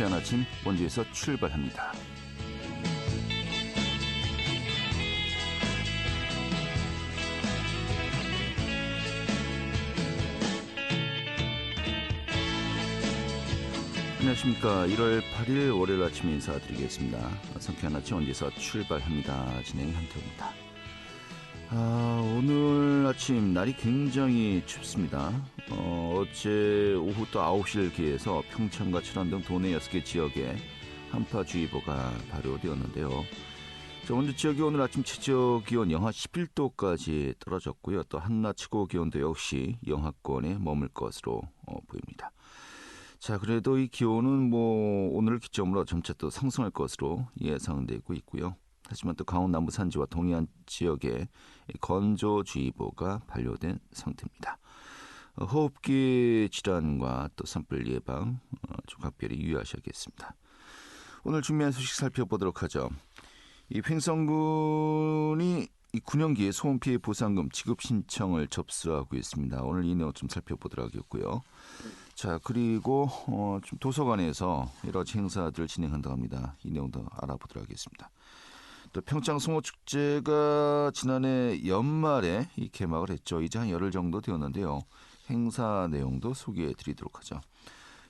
상쾌한 아침 원주에서 출발합니다. 안녕하십니까. 1월 8일 월요일 아침 인사드리겠습니다. 상쾌한 아침 원주에서 출발합니다. 진행이 한태호입니다. 오늘 아침 날이 굉장히 춥습니다. 어제 오후 또 9시를 기해서 평창과 천안 등 도내 6개 지역에 한파주의보가 발효되었는데요. 원주 지역이 오늘 아침 최저기온 영하 11도까지 떨어졌고요. 또 한낮 최고기온도 역시 영하권에 머물 것으로 보입니다. 자, 그래도 이 기온은 오늘을 기점으로 점차 또 상승할 것으로 예상되고 있고요. 하지만 또 강원 남부 산지와 동해안 지역에 건조주의보가 발효된 상태입니다. 호흡기 질환과 또 산불 예방 좀 각별히 유의하셔야겠습니다. 오늘 준비한 소식 살펴보도록 하죠. 이 횡성군이 이 군용기 소음 피해 보상금 지급 신청을 접수하고 있습니다. 오늘 이 내용 좀 살펴보도록 하겠고요. 자, 그리고 좀 도서관에서 여러 가지 행사들 진행한다고 합니다. 이 내용도 알아보도록 하겠습니다. 또 평창 송어축제가 지난해 연말에 이 개막을 했죠. 이제 한 열흘 정도 되었는데요. 행사 내용도 소개해 드리도록 하죠.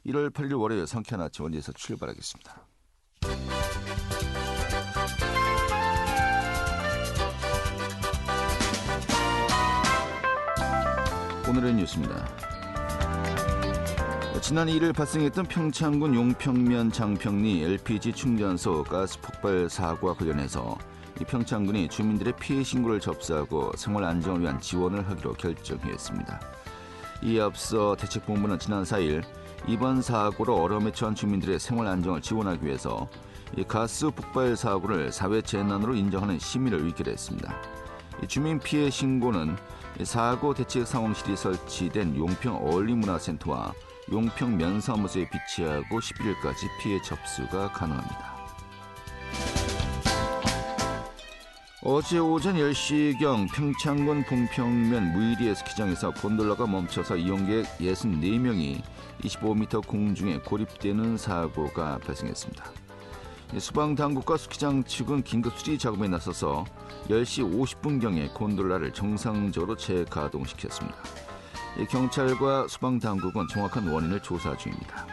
1월 8일 월요일 상쾌한 아침 원주에서 출발하겠습니다. 오늘의 뉴스입니다. 지난 1일 발생했던 평창군 용평면 장평리 LPG 충전소 가스 폭발 사고와 관련해서 이 평창군이 주민들의 피해 신고를 접수하고 생활 안정을 위한 지원을 하기로 결정했습니다. 이에 앞서 대책본부는 지난 4일 이번 사고로 어려움에 처한 주민들의 생활 안정을 지원하기 위해서 이 가스 폭발 사고를 사회 재난으로 인정하는 심의를 의결했습니다. 이 주민 피해 신고는 사고 대책 상황실이 설치된 용평 어울리문화센터와 용평 면사무소에 비치하고 11일까지 피해 접수가 가능합니다. 어제 오전 10시경 평창군 봉평면 무이리의 스키장에서 곤돌라가 멈춰서 이용객 64명이 25m 공중에 고립되는 사고가 발생했습니다. 소방당국과 스키장 측은 긴급 수리 작업에 나서서 10시 50분경에 곤돌라를 정상적으로 재가동시켰습니다. 경찰과 소방당국은 정확한 원인을 조사 중입니다.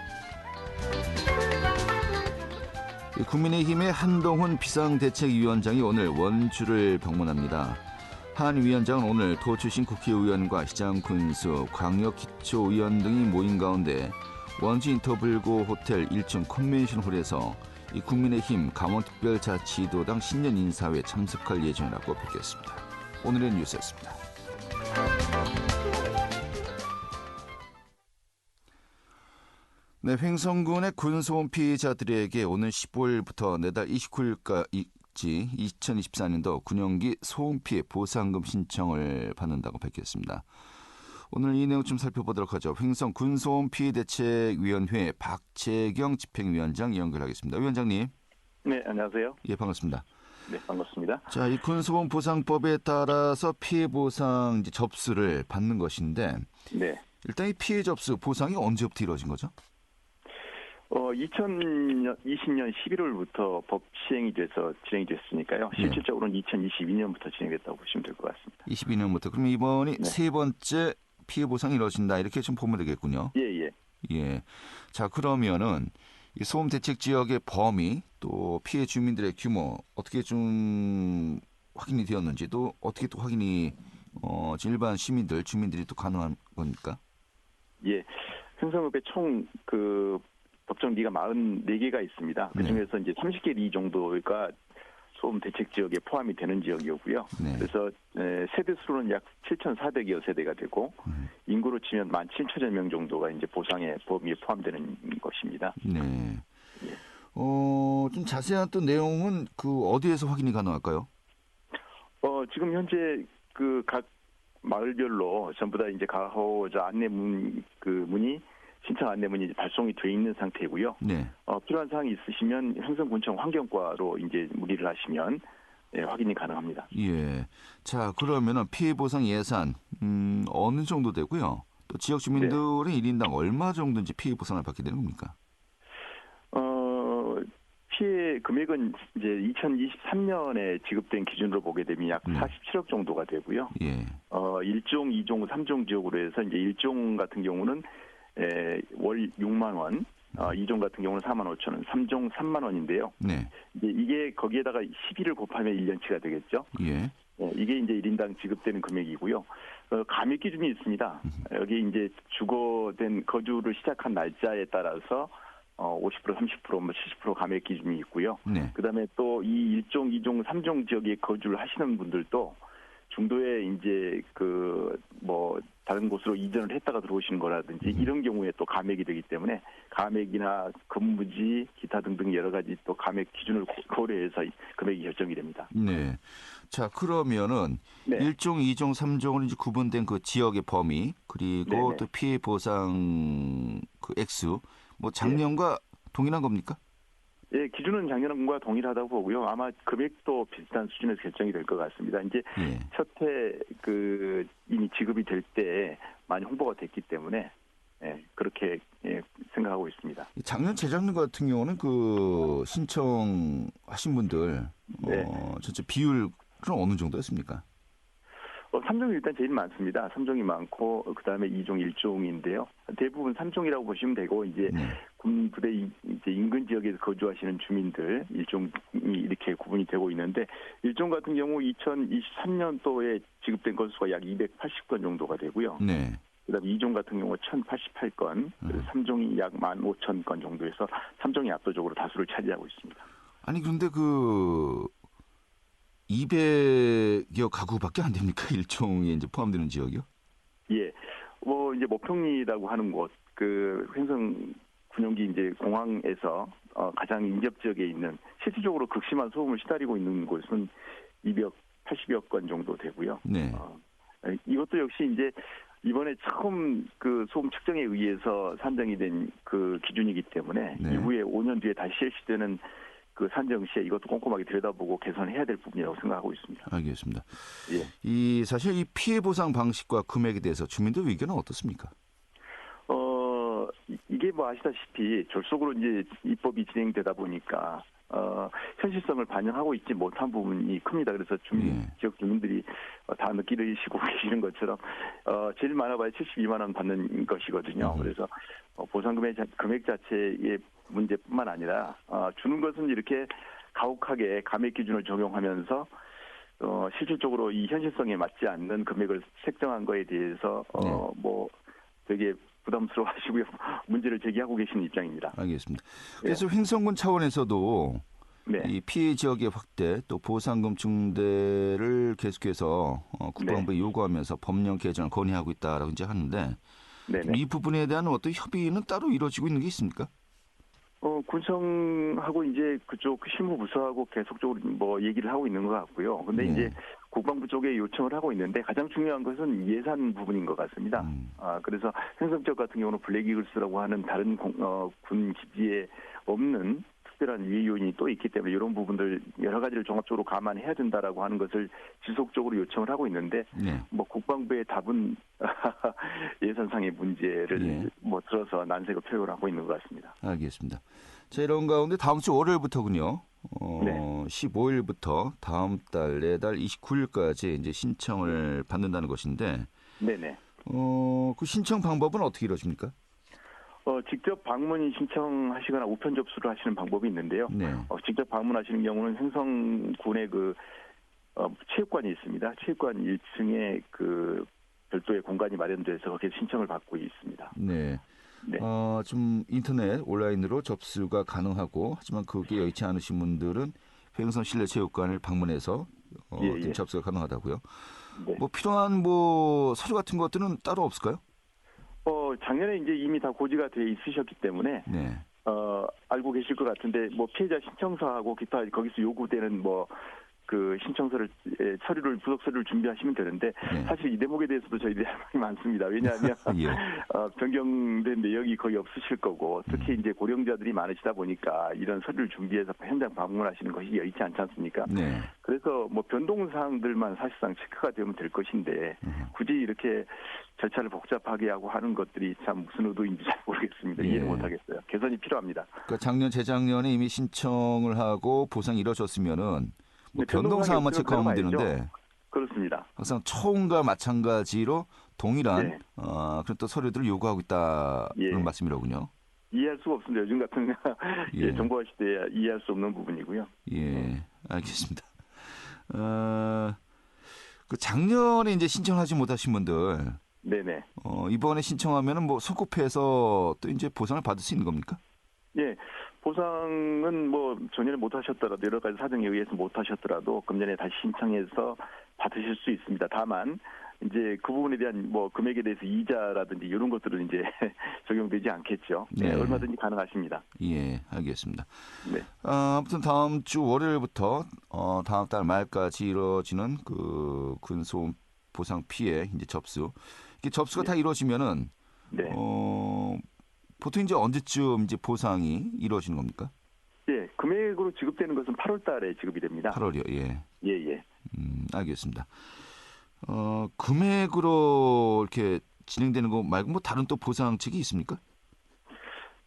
국민의힘의 한동훈 비상대책위원장이 오늘 원주를 방문합니다. 한 위원장은 오늘 도 출신 국회의원과 시장 군수, 광역기초의원 등이 모인 가운데 원주 인터블고 호텔 1층 컨벤션홀에서 이 국민의힘 강원특별자치도당 신년 인사회에 참석할 예정이라고 밝혔습니다. 오늘의 뉴스였습니다. 네, 횡성군의 군소음 피해자들에게 오늘 15일부터 내달 29일까지 2024년도 군용기 소음 피해 보상금 신청을 받는다고 밝혔습니다. 오늘 이 내용 좀 살펴보도록 하죠. 횡성 군소음 피해 대책위원회 박재경 집행위원장 연결하겠습니다. 위원장님. 네, 안녕하세요. 예, 반갑습니다. 네, 반갑습니다. 자, 이 군소음 보상법에 따라서 피해 보상 이제 접수를 받는 것인데, 네. 일단 이 피해 접수 보상이 언제부터 이루어진 거죠? 2020년 11월부터 법 시행이 돼서 진행이 됐으니까요. 실질적으로는 2022년부터 진행됐다고 보시면 될 것 같습니다. 22년부터. 그럼 이번이 세 번째 피해 보상이 이루어진다 이렇게 좀 보면 되겠군요. 예. 자, 그러면은 이 소음 대책 지역의 범위 또 피해 주민들의 규모 어떻게 좀 확인이 되었는지 또 어떻게 또 확인이 일반 시민들 주민들이 또 가능한 겁니까? 예. 횡성읍에 총 법정리가 44개가 있습니다. 그중에서 이제 30개 리 정도가 소음 대책 지역에 포함이 되는 지역이었고요. 네. 그래서 세대 수로는 약 7,400여 세대가 되고 인구로 치면 17,000여 명 정도가 이제 보상의 범위에 포함되는 것입니다. 네. 예. 좀 자세한 또 내용은 어디에서 확인이 가능할까요? 지금 현재 각 마을별로 전부 다 이제 가호자 문의 신청 안내문이 발송이 돼 있는 상태고요. 네. 필요한 사항이 있으시면 횡성군청 환경과로 이제 문의를 하시면 확인이 가능합니다. 예. 자, 그러면은 피해 보상 예산 어느 정도 되고요? 또 지역 주민들은 1인당 얼마 정도인지 피해 보상을 받게 되는 겁니까? 피해 금액은 이제 2023년에 지급된 기준으로 보게 되면 약 47억 정도가 되고요. 예. 1종, 2종, 3종 지역으로 해서 이제 1종 같은 경우는 월 6만 원, 2종 같은 경우는 4만 5천 원, 3종 3만 원인데요. 네. 이게 거기에다가 12를 곱하면 1년치가 되겠죠. 예. 이게 이제 1인당 지급되는 금액이고요. 감액 기준이 있습니다. 여기 이제 주거된 거주를 시작한 날짜에 따라서 50%, 30%, 뭐 70% 감액 기준이 있고요. 네. 그다음에 또 이 1종, 2종, 3종 지역에 거주를 하시는 분들도 중도에 이제 다른 곳으로 이전을 했다가 들어오시는 거라든지 이런 경우에 또 감액이 되기 때문에 감액이나 근무지 기타 등등 여러 가지 또 감액 기준을 고려해서 금액이 결정이 됩니다. 네. 자, 그러면은 네. 1종, 2종, 3종으로 이제 구분된 그 지역의 범위 그리고 네네. 또 피해 보상 그 액수 뭐 작년과 동일한 겁니까? 예, 기준은 작년과 동일하다고 보고요. 아마 금액도 비슷한 수준에서 결정이 될 것 같습니다. 이제 첫해 이미 지급이 될 때 많이 홍보가 됐기 때문에 그렇게 생각하고 있습니다. 작년, 재작년 같은 경우는 그 신청하신 분들 전체 비율은 어느 정도였습니까? 3종이 일단 제일 많습니다. 3종이 많고 그다음에 2종, 1종인데요. 대부분 3종이라고 보시면 되고 이제 군 부대 이제 인근 지역에서 거주하시는 주민들 1종이 이렇게 구분이 되고 있는데 1종 같은 경우 2023년도에 지급된 건수가 약 280건 정도가 되고요. 네. 그다음에 2종 같은 경우 1,088건, 그리고 3종이 약 15,000건 정도에서 3종이 압도적으로 다수를 차지하고 있습니다. 아니 그런데 200여 가구밖에 안 됩니까? 1종에 이제 포함되는 지역이요? 예. 이제 모평리라고 하는 곳, 횡성 군용기 이제 공항에서 가장 인접 지역에 있는 실질적으로 극심한 소음을 시달리고 있는 곳은 280여 건 정도 되고요. 네. 이것도 역시 이제 이번에 처음 소음 측정에 의해서 산정이 된 기준이기 때문에 이후에 5년 뒤에 다시 실시되는 산정 시에 이것도 꼼꼼하게 들여다보고 개선해야 될 부분이라고 생각하고 있습니다. 알겠습니다. 예. 사실 이 피해 보상 방식과 금액에 대해서 주민들 의견은 어떻습니까? 이게 아시다시피 졸속으로 이제 입법이 진행되다 보니까 현실성을 반영하고 있지 못한 부분이 큽니다. 그래서 지역 주민들이 다 느끼시고 계시는 것처럼 제일 많아봐야 72만 원 받는 것이거든요. 그래서 보상 금액 자체의 문제뿐만 아니라 주는 것은 이렇게 가혹하게 감액 기준을 적용하면서 실질적으로 이 현실성에 맞지 않는 금액을 책정한 거에 대해서 되게 부담스러워하시고요. 문제를 제기하고 계시는 입장입니다. 알겠습니다. 그래서 횡성군 차원에서도 이 피해 지역의 확대 또 보상금 증대를 계속해서 국방부에 요구하면서 법령 개정을 건의하고 있다라고 이제 하는데 이 부분에 대한 어떤 협의는 따로 이루어지고 있는 게 있습니까? 군청하고 이제 그쪽 실무부서하고 계속적으로 얘기를 하고 있는 것 같고요. 근데 이제 국방부 쪽에 요청을 하고 있는데 가장 중요한 것은 예산 부분인 것 같습니다. 그래서 횡성 지역 같은 경우는 블랙이글스라고 하는 다른 군 기지에 없는 특별한 유해 요인이 또 있기 때문에 이런 부분들 여러 가지를 종합적으로 감안해야 된다라고 하는 것을 지속적으로 요청을 하고 있는데 국방부의 답은 예산상의 문제를 들어서 난색을 표현을 하고 있는 것 같습니다. 알겠습니다. 자, 이런 가운데 다음 주 월요일부터군요. 15일부터 다음 달 내달 29일까지 이제 신청을 받는다는 것인데 그 신청 방법은 어떻게 이루어집니까? 직접 방문 신청하시거나 우편 접수를 하시는 방법이 있는데요. 직접 방문하시는 경우는 횡성군의 체육관이 있습니다. 체육관 1층에 별도의 공간이 마련돼서 거기에 신청을 받고 있습니다. 좀 인터넷 온라인으로 접수가 가능하고 하지만 그게 여의치 않으신 분들은 횡성 실내 체육관을 방문해서 접수가 가능하다고요. 필요한 서류 같은 것들은 따로 없을까요? 작년에 이제 이미 다 고지가 돼 있으셨기 때문에 알고 계실 것 같은데 피해자 신청서하고 기타 거기서 요구되는 그 신청서를 부속 서류를 준비하시면 되는데 네. 사실 이 대목에 대해서도 저희들이 할 말이 많습니다. 왜냐하면 예. 변경된 내역이 거의 없으실 거고 특히 이제 고령자들이 많으시다 보니까 이런 서류를 준비해서 현장 방문하시는 것이 여의치 않지 않습니까? 네. 그래서 뭐 변동 사항들만 사실상 체크가 되면 될 것인데 굳이 이렇게 절차를 복잡하게 하고 하는 것들이 참 무슨 의도인지 잘 모르겠습니다. 예. 이해를 못하겠어요. 개선이 필요합니다. 그러니까 작년, 재작년에 이미 신청을 하고 보상이 이루어졌으면은 뭐 변동 사항만 체크하면 되는데 그렇습니다. 항상 처음과 마찬가지로 동일한 네. 그런 또 서류들을 요구하고 있다는 예. 말씀이로군요. 이해할 수가 없습니다. 요즘 같은 예. 정보화 시대에 이해할 수 없는 부분이고요. 예, 알겠습니다. 그 작년에 이제 신청하지 못하신 분들, 네네. 이번에 신청하면은 뭐 소급해서 또 이제 보상을 받을 수 있는 겁니까? 예, 보상은 뭐 전년에 못하셨더라도 여러 가지 사정에 의해서 못하셨더라도 금년에 다시 신청해서 받으실 수 있습니다. 다만 이제 그 부분에 대한 뭐 금액에 대해서 이자라든지 이런 것들은 이제 적용되지 않겠죠. 네, 얼마든지 가능하십니다. 예, 알겠습니다. 네. 아무튼 다음 주 월요일부터 다음 달 말까지 이루어지는 그 근소음 보상 피해 이제 접수. 이게 접수가 다 이루어지면은 네. 보통 이제 언제쯤 이제 보상이 이루어지는 겁니까? 예, 금액으로 지급되는 것은 8월 달에 지급이 됩니다. 8월이요. 예. 예. 알겠습니다. 금액으로 이렇게 진행되는 거 말고 뭐 다른 또 보상책이 있습니까?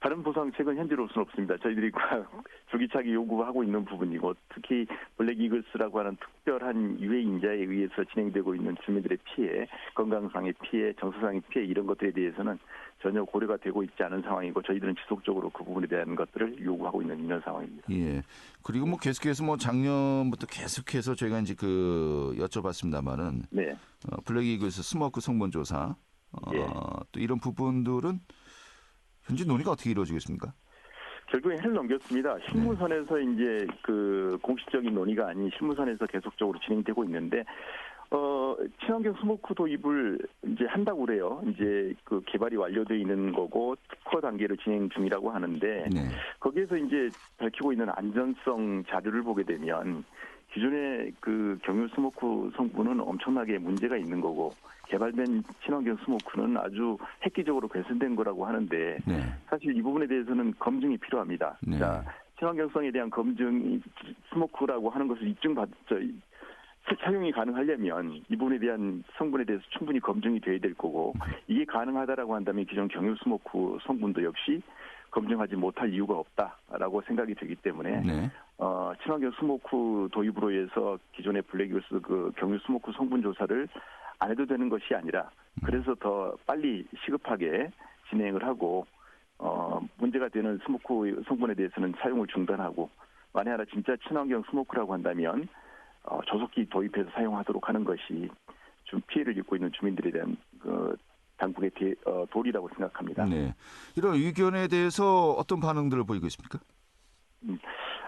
다른 보상책은 현재로서는 없습니다. 저희들이 줄기차게 요구하고 있는 부분이고 특히 블랙 이글스라고 하는 특별한 유해인자에 의해서 진행되고 있는 주민들의 피해, 건강상의 피해, 정서상의 피해 이런 것들에 대해서는 전혀 고려가 되고 있지 않은 상황이고 저희들은 지속적으로 그 부분에 대한 것들을 요구하고 있는 이런 상황입니다. 예. 그리고 뭐 계속해서 뭐 작년부터 계속해서 저희가 이제 여쭤봤습니다만은 네. 블랙 이글스 스모크 성분 조사 또 이런 부분들은 현재 논의가 어떻게 이루어지겠습니까? 결국에 해를 넘겼습니다. 실무선에서 이제 그 공식적인 논의가 아닌 실무선에서 계속적으로 진행되고 있는데 친환경 스모크 도입을 이제 한다고 그래요. 이제 그 개발이 완료되어 있는 거고 특허 단계로 진행 중이라고 하는데 거기에서 이제 밝히고 있는 안전성 자료를 보게 되면 기존의 그 경유 스모크 성분은 엄청나게 문제가 있는 거고 개발된 친환경 스모크는 아주 획기적으로 개선된 거라고 하는데 사실 이 부분에 대해서는 검증이 필요합니다. 자, 친환경성에 대한 검증이 스모크라고 하는 것을 사용이 가능하려면 이 부분에 대한 성분에 대해서 충분히 검증이 돼야 될 거고 이게 가능하다라고 한다면 기존 경유 스모크 성분도 역시 검증하지 못할 이유가 없다라고 생각이 되기 때문에 친환경 스모크 도입으로 해서 기존의 블랙이글스 그 경유 스모크 성분 조사를 안 해도 되는 것이 아니라 그래서 더 빨리 시급하게 진행을 하고 문제가 되는 스모크 성분에 대해서는 사용을 중단하고 만에 하나 진짜 친환경 스모크라고 한다면 조속히 도입해서 사용하도록 하는 것이 좀 피해를 입고 있는 주민들에 대한 당국의 도리라고 생각합니다. 네. 이런 의견에 대해서 어떤 반응들을 보이고 있습니까?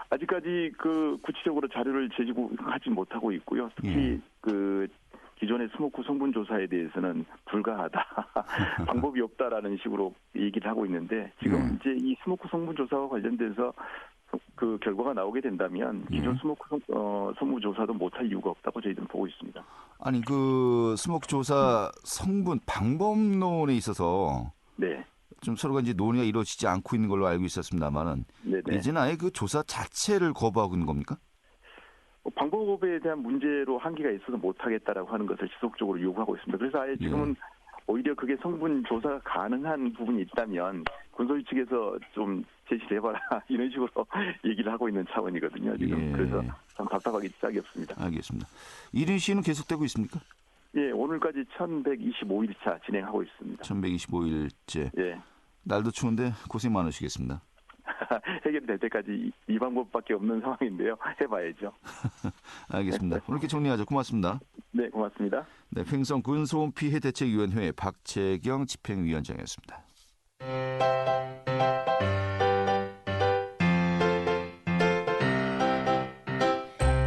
아직까지 그 구체적으로 자료를 제시하지 못하고 있고요. 특히 그 기존의 스모크 성분 조사에 대해서는 불가하다, 방법이 없다라는 식으로 얘기를 하고 있는데 지금 이제 이 스모크 성분 조사와 관련돼서 그 결과가 나오게 된다면 기존 스모크 성분 조사도 못할 이유가 없다고 저희들은 보고 있습니다. 아니 그 스모크 조사 성분 방법론에 있어서 좀 서로가 이제 논의가 이루어지지 않고 있는 걸로 알고 있었습니다만은 이제는 아예 그 조사 자체를 거부하고 있는 겁니까? 방법에 대한 문제로 한계가 있어서 못하겠다라고 하는 것을 지속적으로 요구하고 있습니다. 그래서 아예 지금은 오히려 그게 성분 조사가 가능한 부분이 있다면 군소유 측에서 좀 제시를 해봐라 이런 식으로 얘기를 하고 있는 차원이거든요. 지금 그래서 참 답답하기 짝이 없습니다. 알겠습니다. 1인 시위는 계속되고 있습니까? 예, 오늘까지 1125일차 진행하고 있습니다. 1125일째. 예. 날도 추운데 고생 많으시겠습니다. 해결이 될 때까지 이 방법밖에 없는 상황인데요. 해봐야죠. 알겠습니다. 오늘 이렇게 정리하죠. 고맙습니다. 네, 고맙습니다. 네, 횡성 근소음 피해 대책위원회 박재경 집행위원장이었습니다.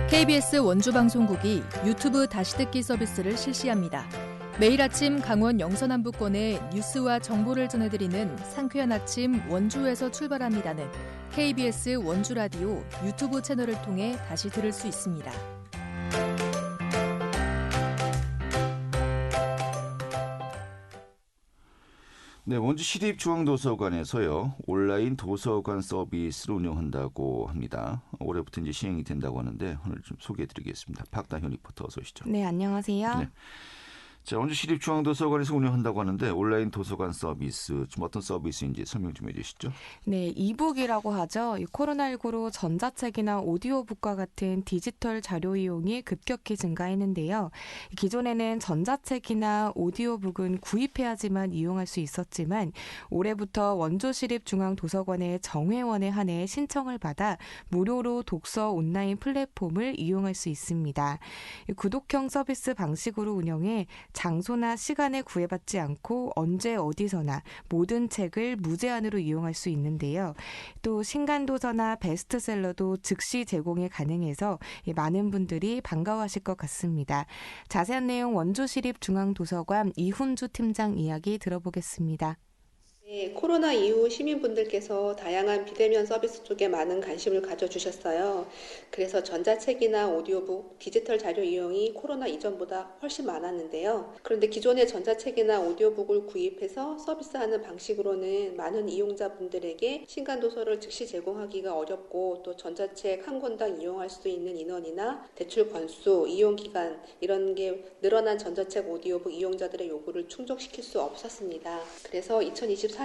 KBS 원주방송국이 유튜브 다시 듣기 서비스를 실시합니다. 매일 아침 강원 영서남부권의 뉴스와 정보를 전해드리는 상쾌한 아침 원주에서 출발합니다는 KBS 원주라디오 유튜브 채널을 통해 다시 들을 수 있습니다. 네, 원주 시립중앙도서관에서요 온라인 도서관 서비스를 운영한다고 합니다. 올해부터 이제 시행이 된다고 하는데 오늘 좀 소개해드리겠습니다. 박다현 리포터 어서 오시죠. 네, 안녕하세요. 네. 자, 원주 시립중앙도서관에서 운영한다고 하는데 온라인 도서관 서비스 좀 어떤 서비스인지 설명 좀 해주시죠. 네, 이북이라고 하죠. 이 코로나19로 전자책이나 오디오북과 같은 디지털 자료 이용이 급격히 증가했는데요. 기존에는 전자책이나 오디오북은 구입해야지만 이용할 수 있었지만 올해부터 원주시립중앙도서관의 정회원에 한해 신청을 받아 무료로 독서 온라인 플랫폼을 이용할 수 있습니다. 구독형 서비스 방식으로 운영해 장소나 시간에 구애받지 않고 언제 어디서나 모든 책을 무제한으로 이용할 수 있는데요. 또 신간도서나 베스트셀러도 즉시 제공이 가능해서 많은 분들이 반가워하실 것 같습니다. 자세한 내용 원주시립중앙도서관 이훈주 팀장 이야기 들어보겠습니다. 네, 코로나 이후 시민분들께서 다양한 비대면 서비스 쪽에 많은 관심을 가져주셨어요. 그래서 전자책이나 오디오북, 디지털 자료 이용이 코로나 이전보다 훨씬 많았는데요. 그런데 기존의 전자책이나 오디오북을 구입해서 서비스하는 방식으로는 많은 이용자분들에게 신간도서를 즉시 제공하기가 어렵고 또 전자책 한 권당 이용할 수 있는 인원이나 대출 건수, 이용기간 이런 게 늘어난 전자책, 오디오북 이용자들의 요구를 충족시킬 수 없었습니다. 그래서 2024년부터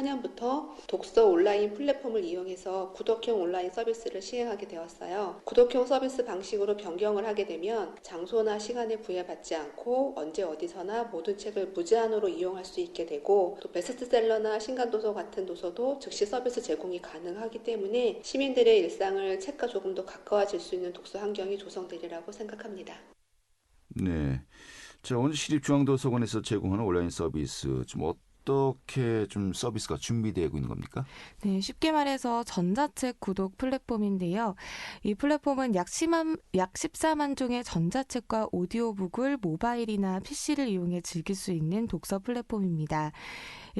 독서 온라인 플랫폼을 이용해서 구독형 온라인 서비스를 시행하게 되었어요. 구독형 서비스 방식으로 변경을 하게 되면 장소나 시간에 구애받지 않고 언제 어디서나 모든 책을 무제한으로 이용할 수 있게 되고 또 베스트셀러나 신간도서 같은 도서도 즉시 서비스 제공이 가능하기 때문에 시민들의 일상을 책과 조금 더 가까워질 수 있는 독서 환경이 조성되리라고 생각합니다. 네, 자, 원주 시립중앙도서관에서 제공하는 온라인 서비스 좀 어떻게 좀 서비스가 준비되고 있는 겁니까? 네, 쉽게 말해서 전자책 구독 플랫폼인데요. 이 플랫폼은 약 14만 종의 전자책과 오디오북을 모바일이나 PC를 이용해 즐길 수 있는 독서 플랫폼입니다.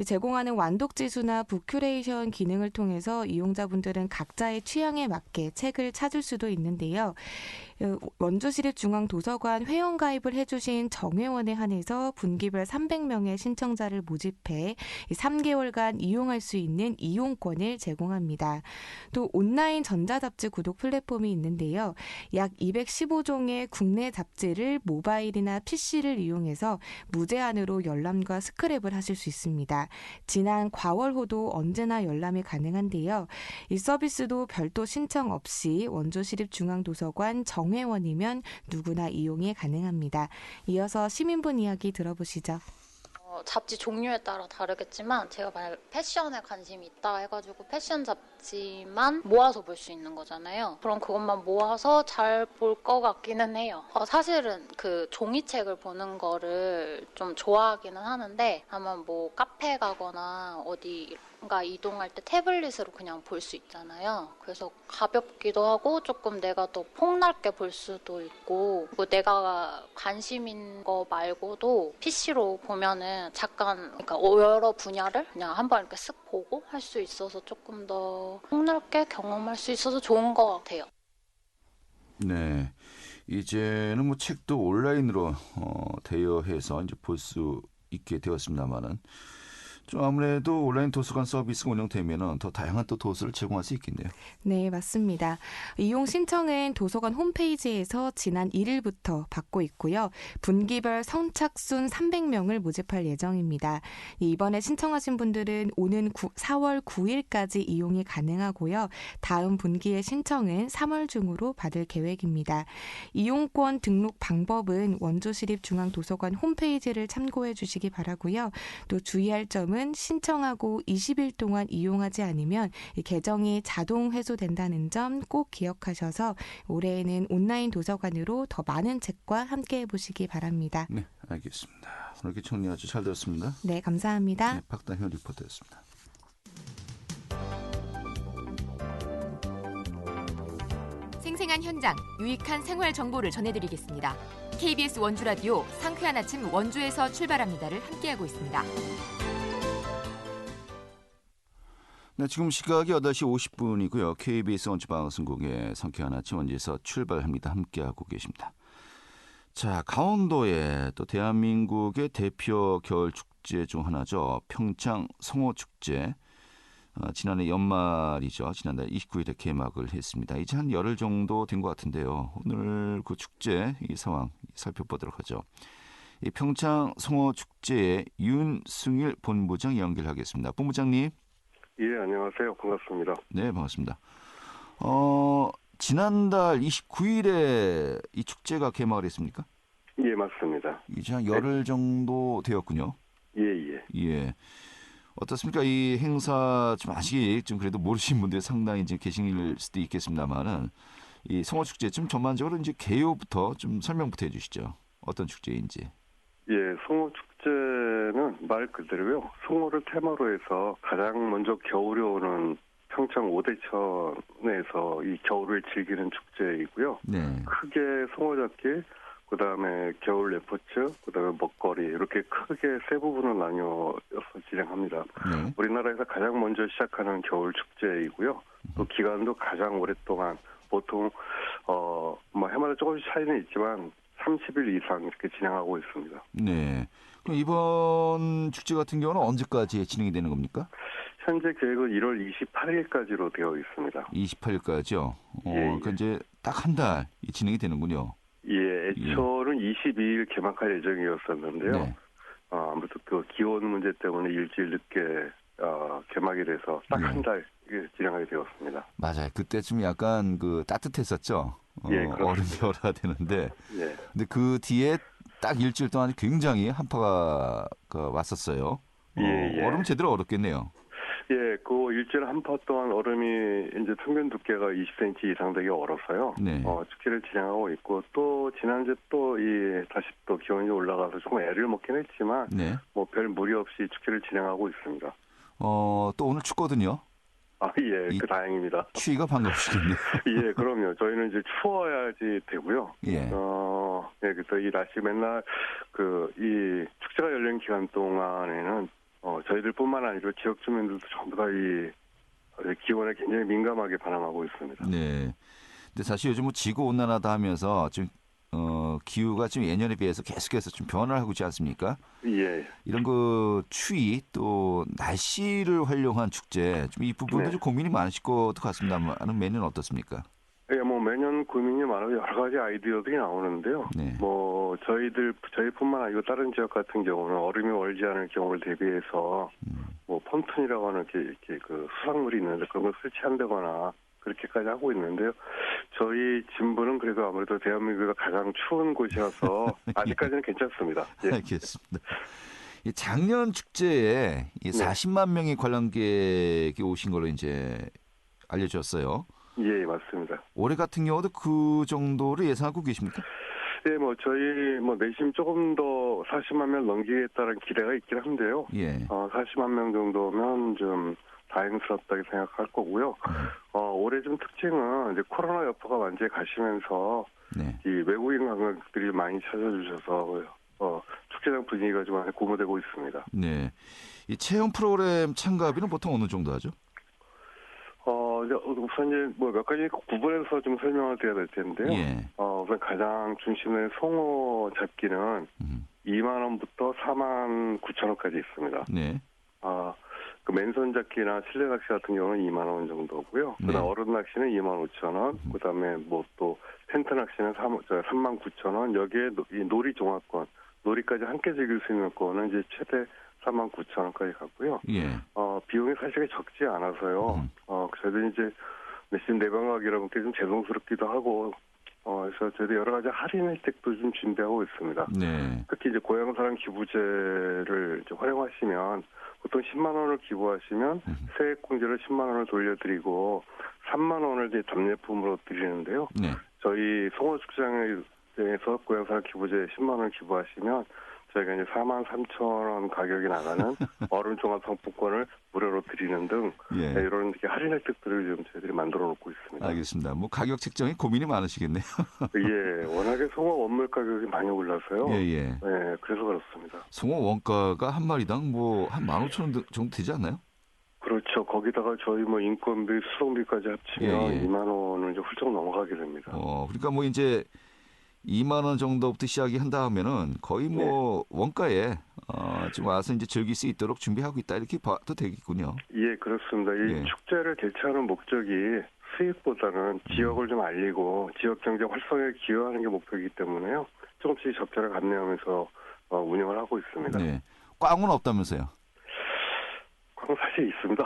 제공하는 완독지수나 북큐레이션 기능을 통해서 이용자분들은 각자의 취향에 맞게 책을 찾을 수도 있는데요. 원주시립중앙도서관 회원가입을 해주신 정회원에 한해서 분기별 300명의 신청자를 모집해 3개월간 이용할 수 있는 이용권을 제공합니다. 또 온라인 전자잡지 구독 플랫폼이 있는데요. 약 215종의 국내 잡지를 모바일이나 PC를 이용해서 무제한으로 열람과 스크랩을 하실 수 있습니다. 지난 과월호도 언제나 열람이 가능한데요. 이 서비스도 별도 신청 없이 원주시립중앙도서관 정회원이면 누구나 이용이 가능합니다. 이어서 시민분 이야기 들어보시죠. 잡지 종류에 따라 다르겠지만 제가 만약 패션에 관심이 있다 해가지고 패션 잡지만 모아서 볼 수 있는 거잖아요. 그럼 그것만 모아서 잘 볼 것 같기는 해요. 사실은 그 종이책을 보는 거를 좀 좋아하기는 하는데 아마 뭐 카페 가거나 어디가 이동할 때 태블릿으로 그냥 볼 수 있잖아요. 그래서 가볍기도 하고 조금 내가 더 폭넓게 볼 수도 있고 뭐 내가 관심인 거 말고도 PC로 보면은 잠깐 그러니까 여러 분야를 그냥 한번 이렇게 쓱 보고 할 수 있어서 조금 더 폭넓게 경험할 수 있어서 좋은 것 같아요. 네, 이제는 뭐 책도 온라인으로 대여해서 이제 볼 수 있게 되었습니다만은 좀 아무래도 온라인 도서관 서비스가 운영되면은 더 다양한 또 도서를 제공할 수 있겠네요. 네, 맞습니다. 이용 신청은 도서관 홈페이지에서 지난 1일부터 받고 있고요. 분기별 선착순 300명을 모집할 예정입니다. 이번에 신청하신 분들은 오는 4월 9일까지 이용이 가능하고요. 다음 분기의 신청은 3월 중으로 받을 계획입니다. 이용권 등록 방법은 원주시립중앙도서관 홈페이지를 참고해 주시기 바라고요. 또 주의할 점은 신청하고 20일 동안 이용하지 않으면 계정이 자동 회수된다는 점 꼭 기억하셔서 올해에는 온라인 도서관으로 더 많은 책과 함께 해보시기 바랍니다. 네, 알겠습니다. 오늘 이렇게 정리 아주 잘 들었습니다. 네, 감사합니다. 네, 박다현 리포터였습니다. 생생한 현장, 유익한 생활 정보를 전해드리겠습니다. KBS 원주라디오 상쾌한 아침 원주에서 출발합니다를 함께하고 있습니다. 네, 지금 시각이 8시 50분이고요. KBS 원주방송국의 상쾌한 아침 원주에서 출발합니다. 함께하고 계십니다. 자, 강원도에 또 대한민국의 대표 겨울 축제 중 하나죠. 평창 성어축제. 지난해 연말이죠. 지난달 29일에 개막을 했습니다. 이제 한 열흘 정도 된 것 같은데요. 오늘 그 축제 이 상황 살펴보도록 하죠. 이 평창 성어축제의 윤승일 본부장 연결하겠습니다. 본부장님. 예, 안녕하세요. 반갑습니다. 네, 반갑습니다. 지난달 29일에 이 축제가 개막을 했습니까? 예, 맞습니다. 이제 한 열흘 정도 되었군요. 예. 어떻습니까? 이 행사 좀 아직 좀 그래도 모르시는 분들이 상당히 이제 계실 수도 있겠습니다만은 이 성어축제 좀 전반적으로 이제 개요부터 좀 설명부터 해주시죠. 어떤 축제인지. 예, 성어축제는 말 그대로요. 성어를 테마로 해서 가장 먼저 겨울이 오는 평창 오대천에서 이 겨울을 즐기는 축제이고요. 네. 크게 성어잡기, 그다음에 겨울 레포츠, 그다음에 먹거리 이렇게 크게 세 부분을 나뉘어서 진행합니다. 네. 우리나라에서 가장 먼저 시작하는 겨울 축제이고요. 또 기간도 가장 오랫동안 보통 뭐 해마다 조금씩 차이는 있지만 30일 이상 이렇게 진행하고 있습니다. 네. 그럼 이번 축제 같은 경우는 언제까지 진행이 되는 겁니까? 현재 계획은 1월 28일까지로 되어 있습니다. 28일까지요? 예. 그러니까 이제 딱 한 달 진행이 되는군요. 예, 애초는 22일 개막할 예정이었었는데요. 네. 아무튼 그 기온 문제 때문에 일주일 늦게 개막이 돼서 딱 한 달 진행하게 되었습니다. 맞아요. 그때쯤 약간 그 따뜻했었죠. 예, 얼음이 얼어야 되는데. 예. 근데 그 뒤에 딱 일주일 동안 굉장히 한파가 왔었어요. 예. 얼음 제대로 얼었겠네요. 예, 그 일주일 한파 동안 얼음이 이제 평균 두께가 20cm 이상 되게 얼었어요. 네. 축제를 진행하고 있고 또 지난주에 또 다시 또 기온이 올라가서 조금 애를 먹긴 했지만 네. 뭐 별 무리 없이 축제를 진행하고 있습니다. 또 오늘 춥거든요. 예, 다행입니다. 추위가 반갑시겠네요. 예, 그럼요. 저희는 이제 추워야지 되고요. 예. 그래서 이 날씨 맨날 이 축제가 열린 기간 동안에는 저희들뿐만 아니라 지역 주민들도 전부 다 이 기온에 굉장히 민감하게 반응하고 있습니다. 네. 근데 사실 요즘 뭐 지구 온난화다 하면서 좀 기후가 좀 예년에 비해서 계속해서 좀 변화를 하고 있지 않습니까? 예. 이런 그 추위 또 날씨를 활용한 축제 좀 이 부분도 네. 좀 고민이 많으실 것 같습니다만 매년 어떻습니까? 예, 뭐 매년 고민이 많아서 여러 가지 아이디어들이 나오는데요. 네. 뭐 저희뿐만 아니고 다른 지역 같은 경우는 얼음이 얼지 않을 경우를 대비해서 뭐 폰튼이라고 하는 이렇게 그 수상물이 있는데 그런 걸 설치한다거나 그렇게까지 하고 있는데요. 저희 진부는 그래도 아무래도 대한민국이 가장 추운 곳이어서 아직까지는 괜찮습니다. 예. 알겠습니다. 작년 축제에 40만 명의 관람객이 오신 걸로 이제 알려졌어요. 예, 맞습니다. 올해 같은 경우도 그 정도를 예상하고 계십니까? 예, 뭐 저희 내심 조금 더 40만 명 넘기겠다는 기대가 있긴 한데요. 예. 40만 명 정도면 좀 다행스럽다고 생각할 거고요. 올해 좀 특징은 이제 코로나 여파가 완전히 가시면서 네. 이 외국인 관광객들이 많이 찾아주셔서 축제장 분위기가 좀 많이 고무되고 있습니다. 네. 이 체험 프로그램 참가비는 보통 어느 정도 하죠? 우선 이제 몇 가지 구분해서 좀 설명을 드려야 될 텐데요. 예. 우선 가장 중심의 송어 잡기는 2만 원부터 4만 9천 원까지 있습니다. 네. 그 맨손 잡기나 실내 낚시 같은 경우는 2만 원 정도고요. 네. 그다음 어른 낚시는 2만 5천 원. 그다음에 또 텐트 낚시는 3만 9천 원. 여기에 이 놀이 종합권, 놀이까지 함께 즐길 수 있는 거는 이제 최대 4만 9천 원까지 갔고요. 예. 비용이 사실 적지 않아서요. 저희도 이제 내심 내방각 여러분께 좀 죄송스럽기도 하고, 그래서 저희도 여러 가지 할인 혜택도 좀 준비하고 있습니다. 네. 특히 이제 고향사랑 기부제를 이제 활용하시면 보통 10만 원을 기부하시면 세액공제로 10만 원을 돌려드리고 3만 원을 이제 답례품으로 드리는데요. 네. 저희 송어축제에서 고향사랑 기부제 10만 원을 기부하시면 저희가 이제 4만 3천 원 가격이 나가는 얼음 종합 상품권을 무료로 드리는 등 예. 이런 할인 혜택들을 지금 저희들이 만들어 놓고 있습니다. 알겠습니다. 뭐 가격 책정에 고민이 많으시겠네요. 예, 워낙에 송어 원물 가격이 많이 올라서요. 예. 그래서 그렇습니다. 송어 원가가 한 마리당 뭐 한 15,000원 정도 되지 않나요? 그렇죠. 거기다가 저희 인건비, 수송비까지 합치면 예. 2만 원을 이제 훌쩍 넘어가게 됩니다. 그러니까 뭐 이제 2만 원 정도부터 시작이 한다 하면은 거의 뭐 원가에 지금 와서 이제 즐길 수 있도록 준비하고 있다 이렇게 봐도 되겠군요. 예, 그렇습니다. 이 예. 축제를 개최하는 목적이 수익보다는 지역을 좀 알리고 지역 경제 활성화에 기여하는 게 목표이기 때문에요. 조금씩 적절하게 안내하면서 운영을 하고 있습니다. 네. 꽝은 없다면서요? 꽝은 사실 있습니다.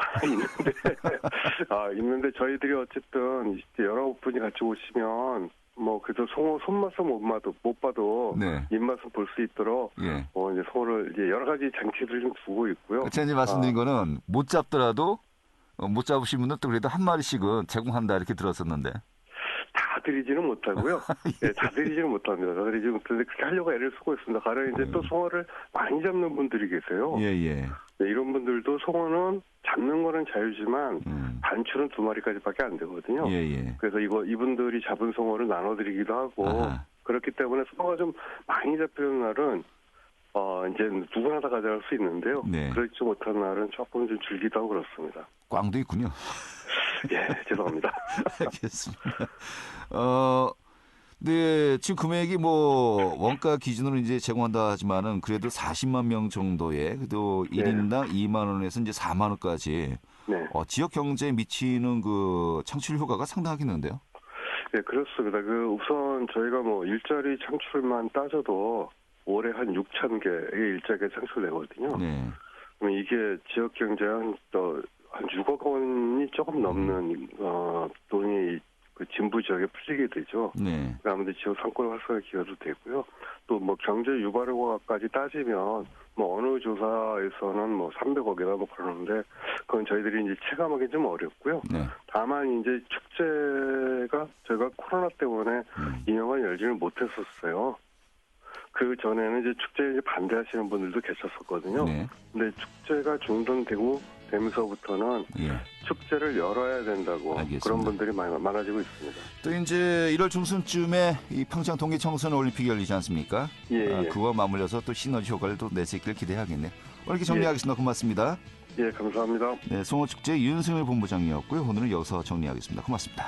있는데 저희들이 어쨌든 여러 분이 같이 오시면 뭐 그래도 송어 손맛은 못 봐도 네. 입맛은 볼 수 있도록 예. 이제 송어를 이제 여러 가지 장치들을 좀 두고 있고요. 제가 이제 말씀드린 거는 못 잡더라도 못 잡으신 분은 또 그래도 한 마리씩은 제공한다 이렇게 들었었는데. 다 드리지는 못하고요. 예, 다 드리지는 못합니다. 다 드리지는 못하는데 그렇게 하려고 애를 쓰고 있습니다. 가령 이제 또 송어를 많이 잡는 분들이 계세요. 예. 네, 이런 분들도 송어는 잡는 거는 자유지만 단추는 2마리까지밖에 안 되거든요. 예. 그래서 이분들이 잡은 송어를 나눠드리기도 하고 아하. 그렇기 때문에 송어가 좀 많이 잡히는 날은 이제 누구나 다 가져갈 수 있는데요. 네. 그렇지 못한 날은 조금 좀 줄기도 하고 그렇습니다. 꽝도 있군요. 예, 죄송합니다. 알겠습니다. 네, 지금 금액이 뭐 원가 기준으로 이제 제공한다 하지만은 그래도 40만 명 정도의 그래도 1인당 2만 원에서 이제 4만 원까지 네. 지역 경제에 미치는 그 창출 효과가 상당하겠는데요. 네, 그렇습니다. 우선 저희가 뭐 일자리 창출만 따져도 올해 한 6천 개의 일자리가 창출되거든요. 네. 그럼 이게 지역 경제 한 6억 원이 조금 넘는 돈이 그 진부 지역에 풀리게 되죠. 네. 아무래도 지역 상권 활성화 기여도 되고요. 또 뭐 경제 유발 효과까지 따지면 뭐 어느 조사에서는 뭐 300억이나 뭐 그러는데 그건 저희들이 이제 체감하기 좀 어렵고요. 네. 다만 이제 축제가 저희가 코로나 때문에 2년간 열지를 못했었어요. 그 전에는 이제 축제에 이제 반대하시는 분들도 계셨었거든요. 네. 근데 축제가 중단되면서부터는 축제를 열어야 된다고 알겠습니다. 그런 분들이 많아지고 있습니다. 또 이제 1월 중순쯤에 이 평창 동계 청소년 올림픽이 열리지 않습니까? 예. 그와 맞물려서 또 시너지 효과를 또 낼 수 있길 기대하겠네요. 오늘 이렇게 정리하겠습니다. 고맙습니다. 예, 감사합니다. 네, 송어축제 윤승일 본부장이었고요. 오늘은 여기서 정리하겠습니다. 고맙습니다.